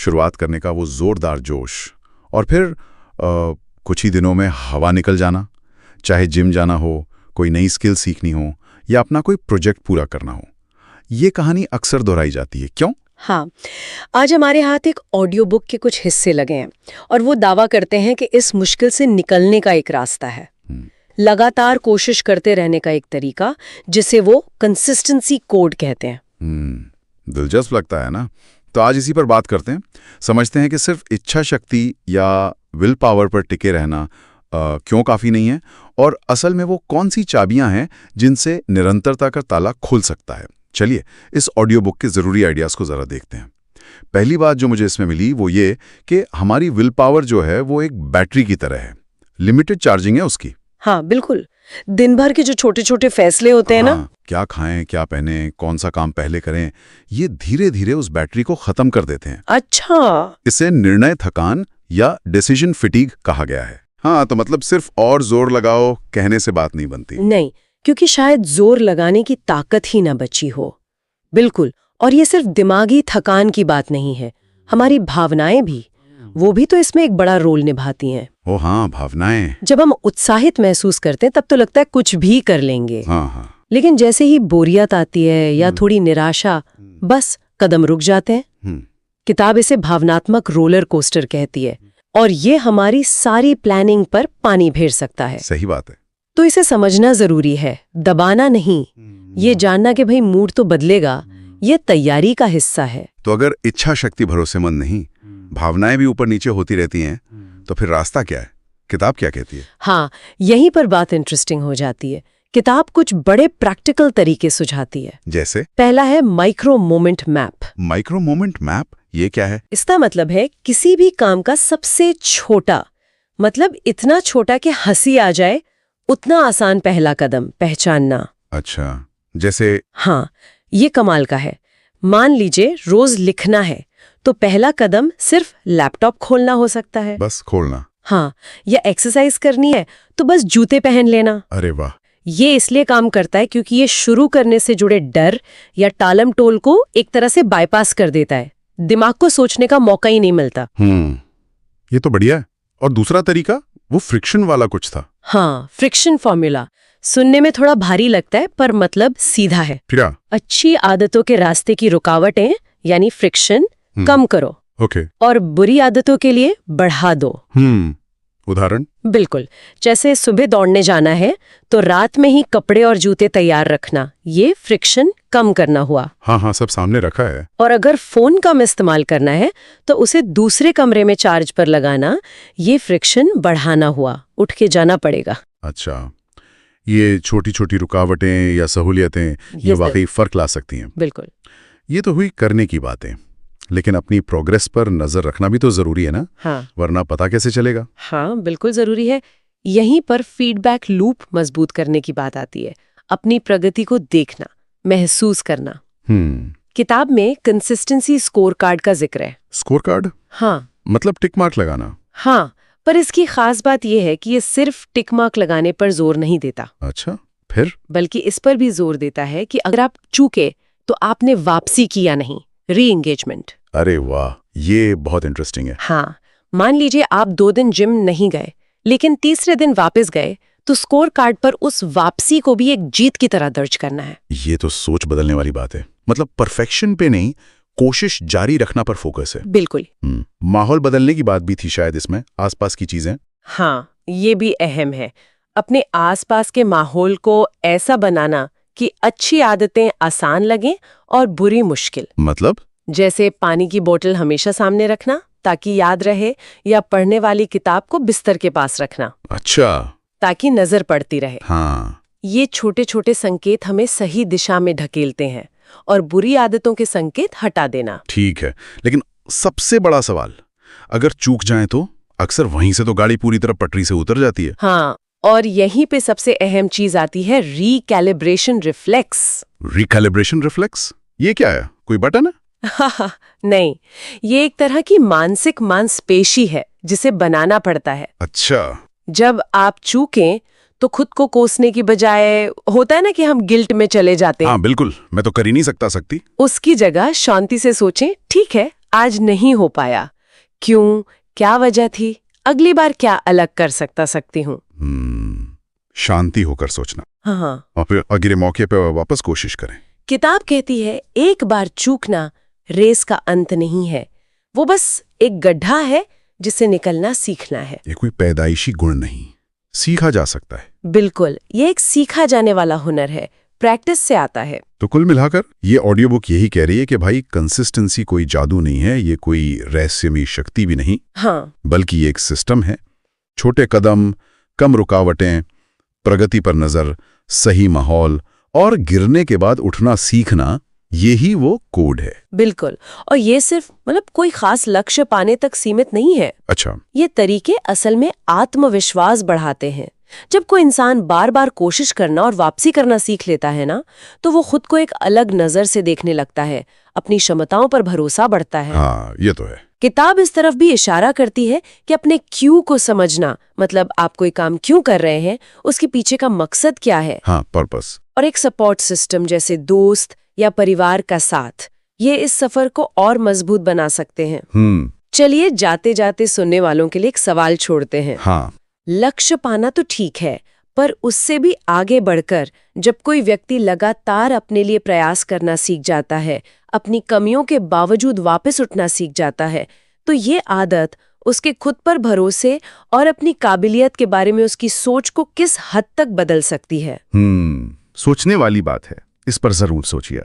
शुरुआत करने का वो जोरदार जोश, और फिर कुछ ही दिनों में हवा निकल जाना, चाहे जिम जाना हो, कोई नई स्किल सीखनी हो या अपना कोई प्रोजेक्ट पूरा करना हो। ये कहानी अक्सर दोहराई जाती है, क्यों? हाँ, आज हमारे हाथ एक ऑडियो बुक के कुछ हिस्से लगे हैं और वो दावा करते हैं कि इस मुश्किल से निकलने का एक रास्ता है, लगातार कोशिश करते रहने का एक तरीका, जिसे वो कंसिस्टेंसी कोड कहते हैं। दिलचस्प लगता है ना? तो आज इसी पर बात करते हैं, समझते हैं कि सिर्फ इच्छा शक्ति या विल पावर पर टिके रहना क्यों काफ़ी नहीं है, और असल में वो कौन सी चाबियां हैं जिनसे निरंतरता का ताला खुल सकता है। चलिए इस ऑडियो बुक के ज़रूरी आइडियाज़ को ज़रा देखते हैं। पहली बात जो मुझे इसमें मिली वो ये कि हमारी विल पावर जो है वो एक बैटरी की तरह है, लिमिटेड चार्जिंग है उसकी। हाँ बिल्कुल, दिन भर के जो छोटे छोटे फैसले होते हैं ना, क्या खाएं, क्या पहने, कौन सा काम पहले करें, ये धीरे धीरे उस बैटरी को खत्म कर देते हैं। अच्छा, इसे निर्णय थकान या डिसीजन फिटीग कहा गया है। हाँ, तो मतलब सिर्फ और जोर लगाओ कहने से बात नहीं बनती। नहीं, क्योंकि शायद जोर लगाने की ताकत ही ना बची हो। बिल्कुल, और ये सिर्फ दिमागी थकान की बात नहीं है, हमारी भावनाएं भी, वो भी तो इसमें एक बड़ा रोल निभाती हैं। ओ हाँ, भावनाएं। जब हम उत्साहित महसूस करते हैं तब तो लगता है कुछ भी कर लेंगे। हाँ। लेकिन जैसे ही बोरियत आती है या थोड़ी निराशा, बस कदम रुक जाते हैं। किताब इसे भावनात्मक रोलर कोस्टर कहती है, और ये हमारी सारी प्लानिंग पर पानी फेर सकता है। सही बात है। तो इसे समझना जरूरी है, दबाना नहीं, ये जानना कि भाई मूड तो बदलेगा, ये तैयारी का हिस्सा है। तो अगर इच्छा शक्ति भरोसेमंद नहीं, भावनाएं भी ऊपर नीचे होती रहती हैं, तो फिर रास्ता क्या है? किताब क्या कहती है? हाँ, यहीं पर बात इंटरेस्टिंग हो जाती है। किताब कुछ बड़े प्रैक्टिकल तरीके सुझाती है। जैसे? पहला है micro moment map. Micro moment map, ये क्या है? इसका मतलब है किसी भी काम का सबसे छोटा, मतलब इतना छोटा कि हंसी आ जाए, उतना आसान पहला कदम पहचानना। अच्छा, जैसे? हाँ, ये कमाल का है। मान लीजिए रोज लिखना है, तो पहला कदम सिर्फ लैपटॉप खोलना हो सकता है। बस खोलना? हाँ, या एक्सरसाइज करनी है तो बस जूते पहन लेना। अरे वाह! ये इसलिए काम करता है क्योंकि ये शुरू करने से जुड़े डर या टालम टोल को एक तरह से बाईपास कर देता है। दिमाग को सोचने का मौका ही नहीं मिलता। ये तो बढ़िया है। और दूसरा तरीका, वो फ्रिक्शन वाला कुछ था। हाँ, फ्रिक्शन फॉर्मूला सुनने में थोड़ा भारी लगता है, पर मतलब सीधा है। क्या? अच्छी आदतों के रास्ते की रुकावटें यानी फ्रिक्शन कम करो, और बुरी आदतों के लिए बढ़ा दो। उदाहरण? बिल्कुल, जैसे सुबह दौड़ने जाना है तो रात में ही कपड़े और जूते तैयार रखना, ये फ्रिक्शन कम करना हुआ। हाँ, सब सामने रखा है। और अगर फोन कम इस्तेमाल करना है तो उसे दूसरे कमरे में चार्ज पर लगाना, ये फ्रिक्शन बढ़ाना हुआ, उठ के जाना पड़ेगा। अच्छा, ये छोटी छोटी रुकावटें या सहूलियतें ये वाकई फर्क ला सकती हैं। बिल्कुल। ये तो हुई करने की बातें, लेकिन अपनी प्रोग्रेस पर नजर रखना भी तो जरूरी है ना? हाँ। वरना पता कैसे चलेगा? हाँ, बिल्कुल जरूरी है। यहीं पर फीडबैक लूप मजबूत करने की बात आती है। अपनी प्रगति को देखना, महसूस करना। किताब में कंसिस्टेंसी स्कोर कार्ड का जिक्र है। Score card? हाँ, मतलब टिक मार्क लगाना? हाँ, पर इसकी खास बात यह है कि ये सिर्फ टिक मार्क लगाने पर जोर नहीं देता। अच्छा, फिर? बल्कि इस पर भी जोर देता है कि अगर आप चूके तो आपने वापसी की या नहीं, री एंगेजमेंट। अरे वाह, ये बहुत इंटरेस्टिंग है। हाँ, मान लीजिए आप 2 दिन जिम नहीं गए, लेकिन तीसरे दिन वापस गए, तो स्कोर कार्ड पर उस वापसी को भी एक जीत की तरह दर्ज करना है। ये तो सोच बदलने वाली बात है। मतलब परफेक्शन पे नहीं, कोशिश जारी रखना पर फोकस है। बिल्कुल। माहौल बदलने की बात भी थी शायद इसमें, आसपास की चीजें। हाँ, ये भी अहम है। अपने आसपास के माहौल को ऐसा बनाना कि अच्छी आदतें आसान लगें और बुरी मुश्किल। मतलब? जैसे पानी की बोतल हमेशा सामने रखना ताकि याद रहे, या पढ़ने वाली किताब को बिस्तर के पास रखना। अच्छा, ताकि नजर पड़ती रहे। हाँ। ये छोटे छोटे संकेत हमें सही दिशा में ढकेलते हैं, और बुरी आदतों के संकेत हटा देना। ठीक है, लेकिन सबसे बड़ा सवाल, अगर चूक जाए तो? अक्सर वहीं से तो गाड़ी पूरी तरह पटरी से उतर जाती है। हाँ, और यहीं पे सबसे अहम चीज आती है रिकैलिब्रेशन रिफ्लेक्स। Recalibration reflex? ये क्या है, कोई बटन है? नहीं, ये एक तरह की मानसिक मांसपेशी है जिसे बनाना पड़ता है। अच्छा। जब आप चूकें तो खुद को कोसने की बजाय, होता है ना कि हम गिल्ट में चले जाते हैं। हाँ बिल्कुल, मैं तो कर ही नहीं सकती। उसकी जगह शांति से सोचें, ठीक है आज नहीं हो पाया, क्यों, क्या वजह थी, अगली बार क्या अलग कर सकती हूँ। शांति होकर सोचना हाँ, और फिर अगले मौके पे वापस कोशिश करें। किताब कहती है एक बार चूकना रेस का अंत नहीं है, वो बस एक गड्ढा है जिसे निकलना सीखना है। ये कोई पैदाइशी गुण नहीं, सीखा जा सकता है। बिल्कुल, ये एक सीखा जाने वाला हुनर है, प्रैक्टिस से आता है। तो कुल मिलाकर ये ऑडियो बुक यही कह रही है कि भाई कंसिस्टेंसी कोई जादू नहीं है, ये कोई रहस्यमयी शक्ति भी नहीं, हाँ, बल्कि ये एक सिस्टम है। छोटे कदम, कम रुकावटें, प्रगति पर नजर, सही माहौल और गिरने के बाद उठना सीखना, यही वो कोड है। बिल्कुल, और ये सिर्फ कोई खास लक्ष्य पाने तक सीमित नहीं है। अच्छा, ये तरीके असल में आत्मविश्वास बढ़ाते हैं। जब कोई इंसान बार बार कोशिश करना और वापसी करना सीख लेता है ना, तो वो खुद को एक अलग नजर से देखने लगता है, अपनी क्षमताओं पर भरोसा बढ़ता है। हाँ, ये तो है। किताब इस तरफ भी इशारा करती है कि अपने क्यों को समझना, मतलब आप कोई काम क्यों कर रहे हैं, उसके पीछे का मकसद क्या है। हाँ, पर्पस। और एक सपोर्ट सिस्टम जैसे दोस्त या परिवार का साथ, ये इस सफर को और मजबूत बना सकते हैं। चलिए जाते जाते सुनने वालों के लिए एक सवाल छोड़ते हैं। हाँ, लक्ष्य पाना तो ठीक है, पर उससे भी आगे बढ़कर जब कोई व्यक्ति लगातार अपने लिए प्रयास करना सीख जाता है, अपनी कमियों के बावजूद वापस उठना सीख जाता है, तो ये आदत उसके खुद पर भरोसे और अपनी काबिलियत के बारे में उसकी सोच को किस हद तक बदल सकती है। सोचने वाली बात है, इस पर जरूर सोचिए।